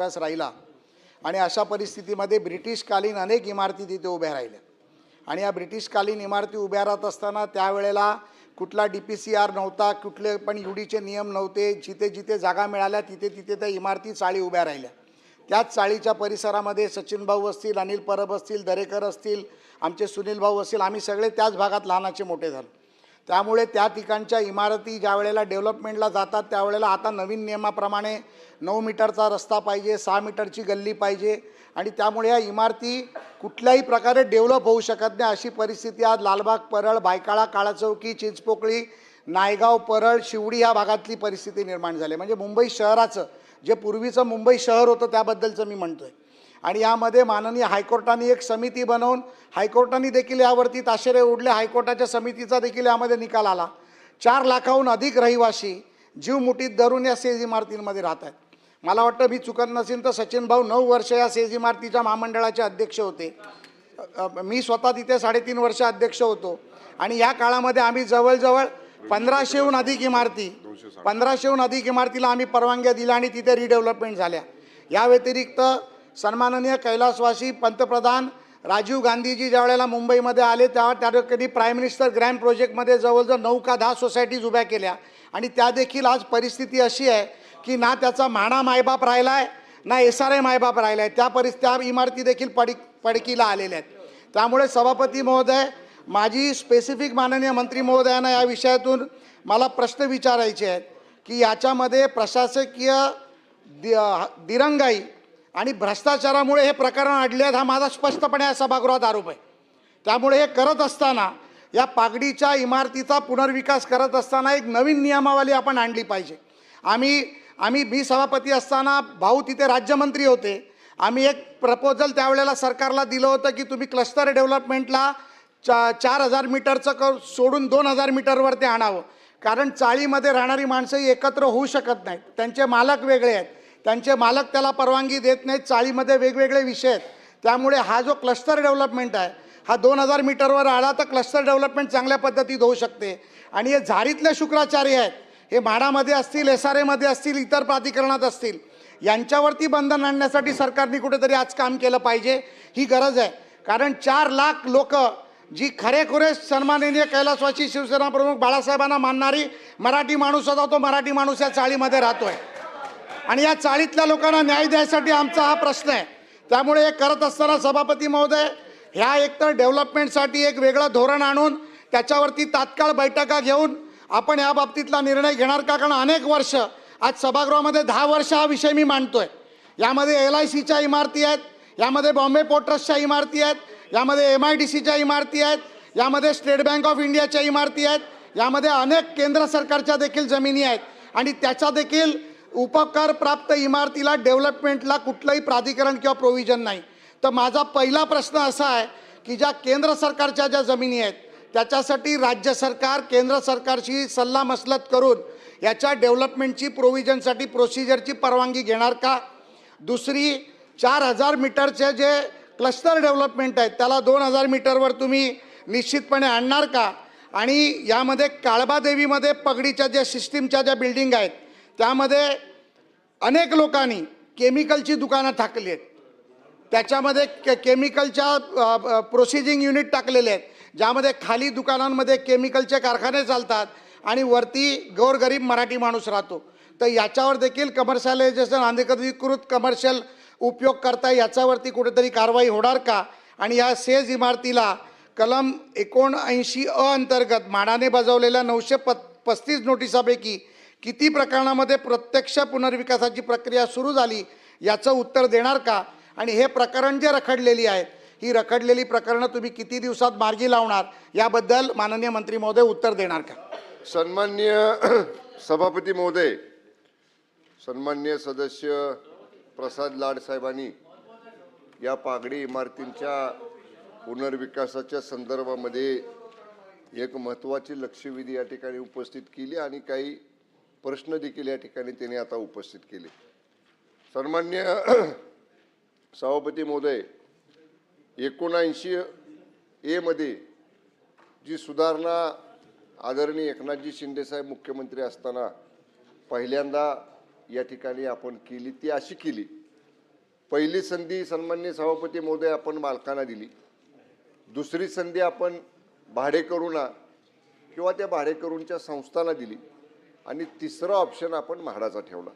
विश्वास राहिला आणि अशा परिस्थितीमध्ये ब्रिटिशकालीन अनेक इमारती तिथे उभ्या राहिल्या आणि या ब्रिटिशकालीन इमारती उभ्या राहत असताना त्यावेळेला कुठला DPCR नव्हता, कुठले पण UDचे नियम नव्हते. जिथे जिथे जागा मिळाल्या तिथे तिथे त्या इमारती चाळी उभ्या राहिल्या. त्याच चाळीच्या परिसरामध्ये सचिन भाऊ असतील, अनिल परब असतील, दरेकर असतील, आमचे सुनील भाऊ असतील, आम्ही सगळे त्याच भागात लहानाचे मोठे झालो. त्यामुळे त्या ठिकाणच्या इमारती ज्या वेळेला डेव्हलपमेंटला जातात त्यावेळेला आता नवीन नियमाप्रमाणे 9 मीटरचा रस्ता पाहिजे, 6 मीटरची गल्ली पाहिजे आणि त्यामुळे या इमारती कुठल्याही प्रकारे डेव्हलप होऊ शकत नाही. अशी परिस्थिती आज लालबाग, परळ, बायकाळा, काळाचौकी, चिंचपोकळी, नायगाव, परळ, शिवडी या भागातली परिस्थिती निर्माण झाली. म्हणजे मुंबई शहराचं जे पूर्वीचं मुंबई शहर होतं त्याबद्दलचं मी म्हणतोय. आणि यामध्ये माननीय हायकोर्टाने एक समिती बनवून हायकोर्टाने देखील यावरती ताशेरे ओढले. हायकोर्टाच्या समितीचा देखील यामध्ये निकाल आला. 4 लाखाहून अधिक रहिवासी जीव मुठीत धरून या सेज इमारतींमध्ये राहत आहेत. मला वाटतं मी चुकत नसेल तर सचिन भाऊ 9 वर्ष या सेज इमारतीच्या महामंडळाचे अध्यक्ष होते. मी स्वतः तिथे 3.5 वर्ष अध्यक्ष होतो आणि या काळामध्ये आम्ही जवळजवळ 1500हून अधिक इमारतीला आम्ही परवानग्या दिल्या आणि तिथे रिडेव्हलपमेंट झाल्या. या व्यतिरिक्त सन्माननीय कैलासवासी पंतप्रधान राजीव गांधीजी ज्या वेळेला मुंबईमध्ये आले तेव्हा त्या ठिकाणी प्राईम मिनिस्टर ग्रँड प्रोजेक्टमध्ये जवळजवळ 9 का 10 सोसायटीज उभ्या केल्या आणि त्या देखील आज परिस्थिती अशी आहे की ना त्याचा म्हाडा मायबाप राहिला आहे ना SRA मायबाप राहिला आहे. त्या इमारती देखील पडकीला आलेल्या आहेत. त्यामुळे सभापती महोदय, माझी स्पेसिफिक माननीय मंत्री महोदयांना या विषयातून मला प्रश्न विचारायचे आहेत की याच्यामध्ये प्रशासकीय दिरंगाई आणि भ्रष्टाचारामुळे हे प्रकरण अडले आहेत हा माझा स्पष्टपणे या सभागृहात आरोप आहे. त्यामुळे हे करत असताना या पागडीच्या इमारतीचा पुनर्विकास करत असताना एक नवीन नियमावली आपण आणली पाहिजे. मी सभापती असताना भाऊ तिथे राज्यमंत्री होते. आम्ही एक प्रपोजल त्यावेळेला सरकारला दिलं होतं की तुम्ही क्लस्टर डेव्हलपमेंटला 4000 मीटरचं सोडून 2000 मीटरवर ते आणावं. कारण चाळीमध्ये राहणारी माणसं एकत्र होऊ शकत नाहीत. त्यांचे मालक वेगळे आहेत, त्यांचे मालक त्याला परवानगी देत नाहीत. चाळीमध्ये वेगवेगळे विषय आहेत. त्यामुळे हा जो क्लस्टर डेव्हलपमेंट आहे हा 2000 मीटरवर आला तर क्लस्टर डेव्हलपमेंट चांगल्या पद्धतीत होऊ शकते. आणि हे झारीतले शुक्राचार्य आहेत, हे म्हाडामध्ये असतील, SRAमध्ये असतील, इतर प्राधिकरणात असतील, यांच्यावरती बंधन आणण्यासाठी सरकारने कुठेतरी आज काम केलं पाहिजे. ही गरज आहे. कारण 4 लाख लोक जी खरेखुरे सन्माननीय कैलासवासी शिवसेना प्रमुख बाळासाहेबांना मानणारी मराठी माणूस होता तो मराठी माणूस या चाळीमध्ये राहतोय आणि या चाळीतल्या लोकांना न्याय द्यायसाठी आमचा हा प्रश्न आहे. त्यामुळे हे करत असताना सभापती महोदय, ह्या एकतर डेव्हलपमेंटसाठी एक वेगळं धोरण आणून त्याच्यावरती तात्काळ बैठका घेऊन आपण या बाबतीतला निर्णय घेणार का? कारण अनेक वर्ष आज सभागृहामध्ये 10 वर्ष हा विषय मी मांडतोय. यामध्ये LICच्या इमारती आहेत, यामध्ये बॉम्बे पोर्ट ट्रस्टच्या इमारती आहेत, यामध्ये MIDCच्या इमारती आहेत, यामध्ये स्टेट बँक ऑफ इंडियाच्या इमारती आहेत, यामध्ये अनेक केंद्र सरकारच्या देखील जमिनी आहेत आणि त्याचा देखील उपकार प्राप्त इमारतीला डेव्हलपमेंटला कुठलंही प्राधिकरण किंवा प्रोव्हिजन नाही. तर माझा पहिला प्रश्न असा आहे की ज्या केंद्र सरकारच्या ज्या जमिनी आहेत त्याच्यासाठी राज्य सरकार केंद्र सरकारशी सल्लामसलत करून याच्या डेव्हलपमेंटची प्रोव्हिजनसाठी प्रोसिजरची परवानगी घेणार का? दुसरी, 4000 मीटरचे जे क्लस्टर डेव्हलपमेंट आहेत त्याला 2000 मीटरवर तुम्ही निश्चितपणे आणणार का? आणि यामध्ये काळबादेवीमध्ये पगडीच्या ज्या सिस्टीमच्या ज्या बिल्डिंग आहेत त्यामध्ये अनेक लोकांनी केमिकलची दुकानं टाकली आहेत. त्याच्यामध्ये केमिकलच्या प्रोसिजिंग युनिट टाकलेले आहेत ज्यामध्ये खाली दुकानांमध्ये केमिकलचे कारखाने चालतात आणि वरती गोरगरीब मराठी माणूस राहतो. तर याच्यावर देखील कमर्शियलायझेशन, अनधिकृत कमर्शियल उपयोग करता याच्यावरती कुठेतरी कारवाई होणार का? आणि या सेज इमारतीला कलम 79A अंतर्गत म्हाडाने बजावलेल्या 935 नोटिसापैकी किती प्रकरणामध्ये प्रत्यक्ष पुनर्विकासाची प्रक्रिया सुरू झाली याचं उत्तर देणार का? आणि हे प्रकरण जे रखडलेली आहेत ही रखडलेली प्रकरणं तुम्ही किती दिवसात मार्गी लावणार याबद्दल माननीय मंत्री महोदय उत्तर देणार का? सन्माननीय सभापती महोदय, सन्माननीय सदस्य प्रसाद लाड साहेबांनी या पागडी इमारतींच्या पुनर्विकासाच्या संदर्भामध्ये एक महत्त्वाची लक्षवेधी या ठिकाणी उपस्थित केली आणि काही प्रश्न देखील या ठिकाणी त्यांनी आता उपस्थित केले. सन्माननीय सभापती महोदय, 79A मध्ये जी सुधारणा आदरणीय एकनाथजी शिंदे साहेब मुख्यमंत्री असताना पहिल्यांदा या ठिकाणी आपण केली ती अशी केली पहिली संधी सन्माननीय सभापती महोदय आपण मालकांना दिली, दुसरी संधी आपण भाडेकरूंना किंवा त्या भाडेकरूंच्या संस्थांना दिली आणि तिसरा ऑप्शन आपण म्हाडाचा ठेवला.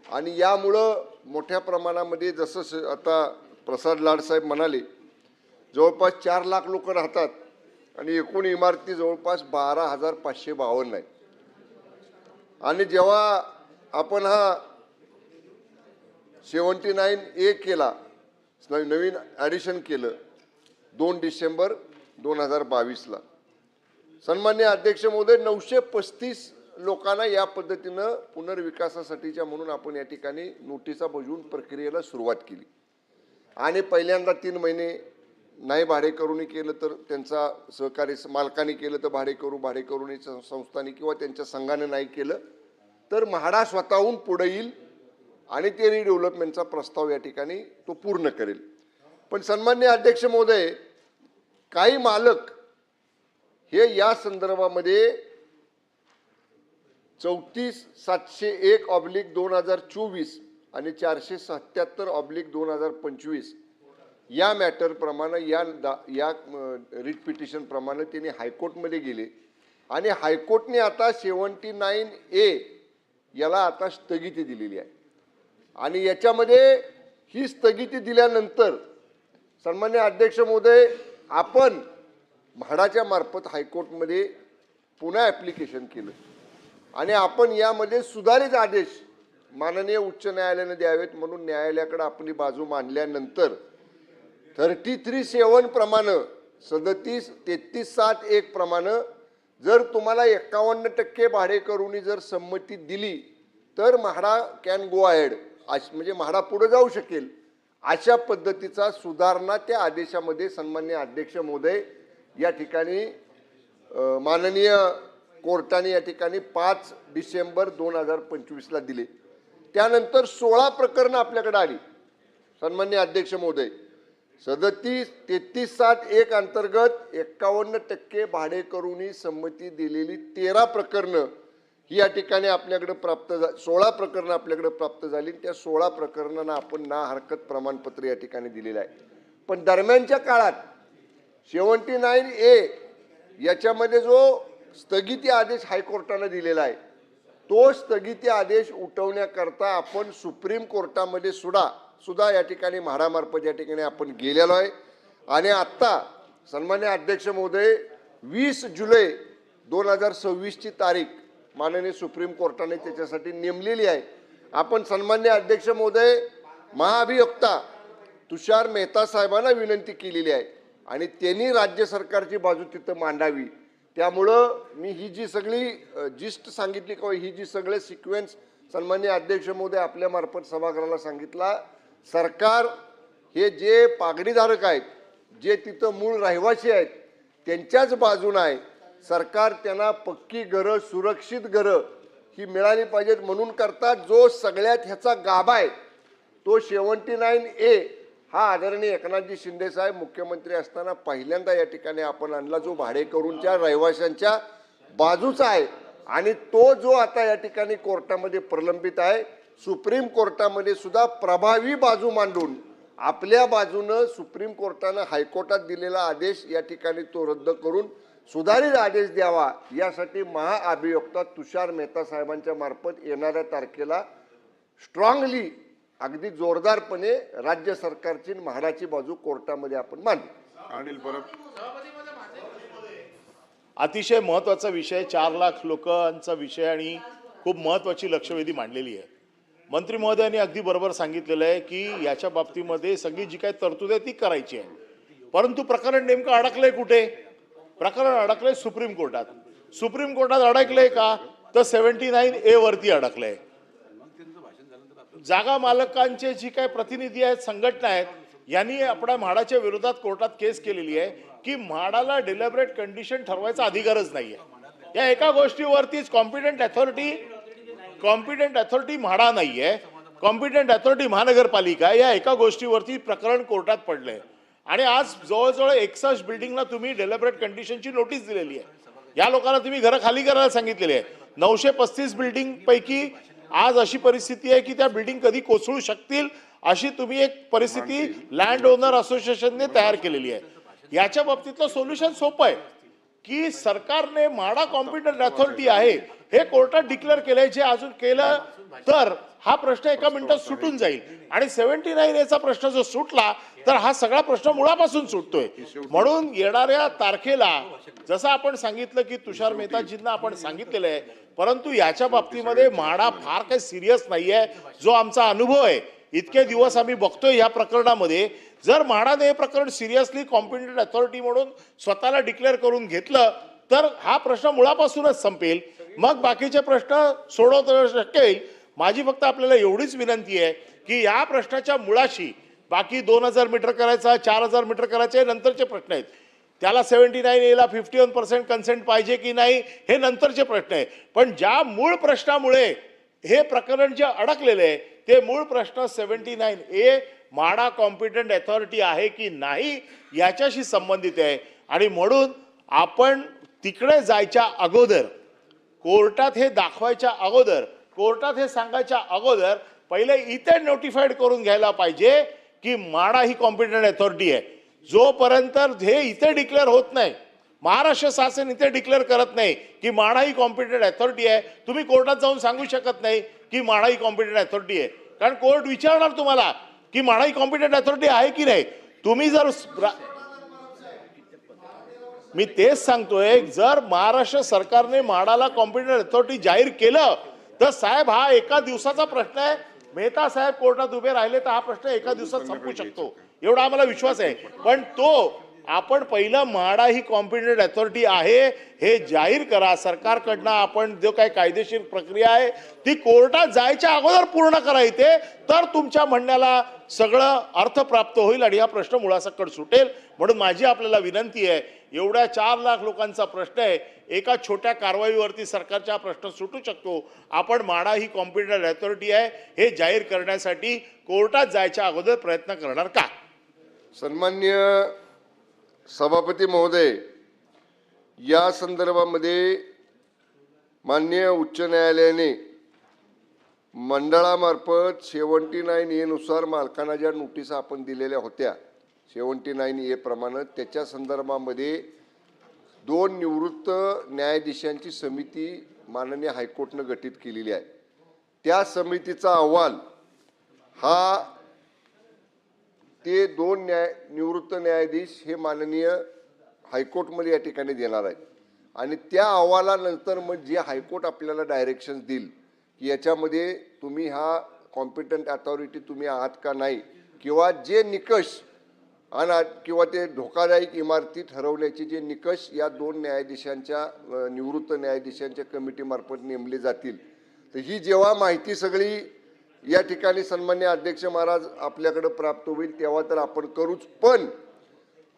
आणि यामुळं मोठ्या प्रमाणामध्ये जसं आता प्रसाद लाड साहेब म्हणाले, जवळपास 4 लाख लोक राहतात आणि एकूण इमारती जवळपास 12,552 आहेत. आणि जेव्हा आपण हा 79A केला, नवीन ॲडिशन केलं 2 डिसेंबर 2022ला, सन्माननीय अध्यक्ष महोदय 935 लोकांना या पद्धतीनं पुनर्विकासासाठीच्या म्हणून आपण या ठिकाणी नोटिसा बजावून प्रक्रियेला सुरुवात केली. आणि पहिल्यांदा 3 महिने नाही भाडेकरूंनी केलं तर त्यांचा सहकारी मालकांनी केलं तर भाडेकरूंनी संस्थांनी किंवा त्यांच्या संघाने नाही केलं तर म्हाडा स्वतःहून पुढे येईल आणि ते रिडेव्हलपमेंटचा प्रस्ताव या ठिकाणी तो पूर्ण करेल. पण सन्माननीय अध्यक्ष महोदय, काही मालक हे या संदर्भामध्ये 34,701/2024 आणि 477/2025 या मॅटर प्रमाणे या रिट पिटिशन प्रमाणे त्यांनी हायकोर्टमध्ये गेले आणि हायकोर्टने आता 79A याला आता स्थगिती दिलेली आहे. आणि याच्यामध्ये ही स्थगिती दिल्यानंतर सन्माननीय अध्यक्ष महोदय, आपण म्हाडाच्या मार्फत हायकोर्टमध्ये पुन्हा ॲप्लिकेशन केलं आणि आपण यामध्ये सुधारित आदेश माननीय उच्च न्यायालयाने द्यावेत म्हणून न्यायालयाकडे आपली बाजू मांडल्यानंतर 33(7) प्रमाणे 33(7)(1) प्रमाणे जर तुम्हाला 51% भाडेकरूंनी जर संमती दिली तर म्हाडा कॅन गो अहेड, म्हणजे म्हाडा पुढे जाऊ शकेल. अशा पद्धतीचा सुधारणा त्या आदेशामध्ये सन्माननीय अध्यक्ष महोदय या ठिकाणी माननीय कोर्टाने या ठिकाणी 5 डिसेंबर 2025ला दिले. त्यानंतर 16 प्रकरणं आपल्याकडे आली सन्माननीय अध्यक्ष महोदय. 33(7)(1) अंतर्गत 51% भाडेकरूंनी संमती दिलेली 13 प्रकरणं ही या ठिकाणी आपल्याकडे 16 प्रकरणं आपल्याकडे प्राप्त झाली. त्या 16 प्रकरणांना आपण ना हरकत प्रमाणपत्र या ठिकाणी दिलेलं आहे. पण दरम्यानच्या काळात 79A याच्यामध्ये जो स्थगिती आदेश हायकोर्टाने दिलेला आहे तो स्थगिती आदेश उठवण्याकरता आपण सुप्रीम कोर्टामध्ये सुद्धा या ठिकाणी म्हाडामार्फत या ठिकाणी आपण गेलेलो आहे. आणि आत्ता सन्मान्य अध्यक्ष महोदय 20 जुलै 2026ची तारीख माननीय सुप्रीम कोर्टाने त्याच्यासाठी नेमलेली आहे. आपण सन्मान्य अध्यक्ष महोदय महाअभियोक्ता तुषार मेहता साहेबांना विनंती केलेली आहे आणि त्यांनी राज्य सरकारची बाजू तिथं मांडावी. त्यामुळं मी ही जी सगळी जिस्ट सांगितली किंवा ही जी सगळे सिक्वेन्स सन्मान्य अध्यक्ष महोदय आपल्या मार्फत सभागृहाला सांगितला, सरकार हे जे पागडीधारक आहेत, जे तिथं मूळ रहिवासी आहेत, त्यांच्याच बाजूने आहे. सरकार त्यांना पक्की घरं, सुरक्षित घरं ही मिळाली पाहिजेत म्हणून करता जो सगळ्यात ह्याचा गाभा आहे तो 79A हा आदरणीय एकनाथजी शिंदे साहेब मुख्यमंत्री असताना पहिल्यांदा या ठिकाणी आपण आणला, जो भाडेकरूंच्या रहिवाशांच्या बाजूचा आहे. आणि तो जो आता या ठिकाणी कोर्टामध्ये प्रलंबित आहे, सुप्रीम कोर्टामध्ये सुद्धा प्रभावी बाजू मांडून आपल्या बाजूनं सुप्रीम कोर्टानं हायकोर्टात दिलेला आदेश या ठिकाणी तो रद्द करून सुधारित आदेश द्यावा यासाठी महाअभियोक्ता तुषार मेहता साहेबांच्या मार्फत येणाऱ्या तारखेला स्ट्रॉंगली अगदी जोरदारपणे राज्य सरकारची म्हाडाची बाजू कोर्टामध्ये आपण मांडू. अनिल परब. अतिशय महत्त्वाचा विषय, 4 लाख लोकांचा विषय आणि खूप महत्त्वाची लक्षवेधी मांडलेली आहे. मंत्री महोदयांनी अगदी बरोबर सांगितलेलं आहे की याच्या बाबतीमध्ये सगळी जी काही तरतूद आहे ती करायची आहे. परंतु प्रकरण नेमकं अडकलंय कुठे? प्रकरण अडकलंय सुप्रीम कोर्टात. सुप्रीम कोर्टात अडकलंय का? तर 79A वरती अडकलंय. जागा मालकांचे जी काही प्रतिनिधी आहेत, संघटना आहेत, यांनी आपल्या म्हाडाच्या विरोधात कोर्टात केस केलेली आहे की म्हाडाला डेलिबरेट कंडिशन ठरवायचा अधिकारच नाहीये. या एका गोष्टीवरतीच कॉम्पिटंट अथॉरिटी म्हाडा नाहीये, कॉम्पिटंट अथॉरिटी महानगरपालिका आहे. या एका गोष्टीवरती प्रकरण कोर्टात पडलंय आणि आज जवळजवळ 61 बिल्डिंगला तुम्ही डेलिबरेट कंडिशनची नोटीस दिलेली आहे. या लोकांना तुम्ही घरं खाली करायला सांगितलेली आहे. 935 बिल्डिंग पैकी आज अशी परिस्थिती आहे की त्या बिल्डिंग कधी कोसळू शकतील अशी तुम्ही एक परिस्थिती लँड ओनर असोसिएशनने तयार केलेली आहे। याच्या बाबतीतलं सोल्युशन सोपं आहे की सरकारने म्हाडा कॉम्पिटंट अथॉरिटी आहे हे कोर्टात डिक्लेअर केलंय, जे अजून केलं तर हा प्रश्न एका मिनिटात सुटून जाईल आणि 79A चा प्रश्न जो सुटला तर हा सगळा प्रश्न मुळापासून सुटतोय। म्हणून येणाऱ्या तारखेला जसं आपण सांगितलं की तुषार मेहताजींना आपण सांगितलेलं आहे, परंतु याच्या बाबतीमध्ये म्हाडा फार काही सिरियस नाहीये। जो आमचा अनुभव आहे इतके दिवस आम्ही बघतोय या प्रकरणामध्ये, जर म्हाडाने हे प्रकरण सिरियसली कॉम्पिटंट अथॉरिटी म्हणून स्वतःला डिक्लेअर करून घेतलं तर हा प्रश्न मुळापासूनच संपेल, मग बाकीचे प्रश्न सोडवता शकेल। माझी फक्त आपल्याला एवढीच विनंती आहे की या प्रश्नाच्या मुळाशी बाकी 2000 मीटर करायचा 4000 मीटर करायचे नंतरचे प्रश्न आहेत, त्याला 79A ला 51% कन्सेंट पाहिजे की नाही हे नंतरचे प्रश्न आहे, पण ज्या मूळ प्रश्नामुळे हे प्रकरण जे अडकलेले आहे ते मूळ प्रश्न 79A म्हाडा कॉम्पिटंट अथॉरिटी आहे की नाही याच्याशी संबंधित आहे। आणि म्हणून आपण तिकडे जायच्या अगोदर, कोर्टात हे दाखवायच्या अगोदर, कोर्टात हे सांगायच्या अगोदर पहिले इथे नोटिफाईड करून घ्यायला पाहिजे की म्हाडा ही कॉम्पिटंट अथॉरिटी आहे। जोपर्यंत हे इथे डिक्लेअर होत नाही, महाराष्ट्र शासन इथे डिक्लेअर करत नाही की म्हाडा ही कॉम्पिटंट अथॉरिटी आहे, तुम्ही कोर्टात जाऊन सांगू शकत नाही की म्हाडा ही कॉम्पिटंट अथॉरिटी आहे, कारण कोर्ट विचारणार तुम्हाला की म्हाडा ही कॉम्पिटंट अथॉरिटी आहे की नाही। तुम्ही जर मी तेच सांगतोय, जर महाराष्ट्र सरकारने म्हाडाला कॉम्पिटंट अथॉरिटी जाहीर केलं तर साहेब हा एका दिवसाचा प्रश्न आहे। मेहता साहेब कोर्टात उभे राहिले तर हा प्रश्न एका दिवसात संपू शकतो एवढा आम्हाला विश्वास आहे। पण तो आपण पहिलं म्हाडा ही कॉम्पिटंट अथॉरिटी आहे हे जाहीर करा सरकारकडनं। आपण जो काही कायदेशीर प्रक्रिया आहे ती कोर्टात जायच्या अगोदर पूर्ण करा इथे, तर तुमच्या म्हणण्याला सगळं अर्थ प्राप्त होईल आणि हा प्रश्न मुळासकट सुटेल। म्हणून माझी आपल्याला विनंती आहे, एवढ्या 4 लाख लोकांचा प्रश्न आहे, एका छोट्या कारवाईवरती सरकारचा प्रश्न सुटू शकतो। आपण म्हाडा ही कॉम्पिटंट अथॉरिटी आहे हे जाहीर करण्यासाठी कोर्टात जायच्या अगोदर प्रयत्न करणार का? सन्मान्य सभापती महोदय, या संदर्भामध्ये माननीय उच्च न्यायालयाने मंडळामार्फत 79A नुसार मालकांना ज्या नोटीस आपण दिलेल्या होत्या 79A प्रमाणे, त्याच्या संदर्भामध्ये 2 निवृत्त न्यायाधीशांची समिती माननीय हायकोर्टनं गठीत केलेली आहे। त्या समितीचा अहवाल हा ते 2 निवृत्त न्यायाधीश हे माननीय हायकोर्टमध्ये या ठिकाणी देणार आहेत आणि त्या अहवालानंतर मग जे हायकोर्ट आपल्याला डायरेक्शन्स देईल की याच्यामध्ये तुम्ही हा कॉम्पिटंट अथॉरिटी तुम्ही आहात का नाही, किंवा जे निकष आणि किंवा ते धोकादायक इमारती ठरवण्याचे जे निकष या 2 न्यायाधीशांच्या निवृत्त न्यायाधीशांच्या कमिटीमार्फत नेमले जातील, तर ही जेव्हा माहिती सगळी या ठिकाणी सन्मान्य अध्यक्ष महाराज आपल्याकडे प्राप्त होईल तेव्हा तर आपण करूच। पण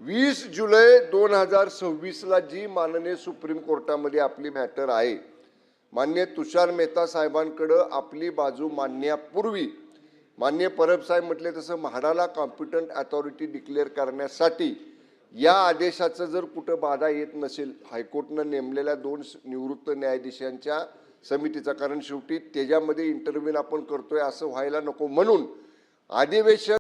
20 जुलै 2026 ला जी माननीय सुप्रीम कोर्टामध्ये आपली मॅटर आहे, माननीय तुषार मेहता साहेबांकडे आपली बाजू मांडण्यापूर्वी माननीय परब साहेब म्हटले तसं म्हाडाला कॉम्पिटंट अथॉरिटी डिक्लेअर करण्यासाठी या आदेशाचं जर कुठं बाधा येत नसेल हायकोर्टनं नेमलेल्या 2 निवृत्त न्यायाधीशांच्या समितीचा, कारण शेवटी त्याच्यामध्ये इंटरव्ह्यू आपण करतोय असं व्हायला नको, म्हणून अधिवेशन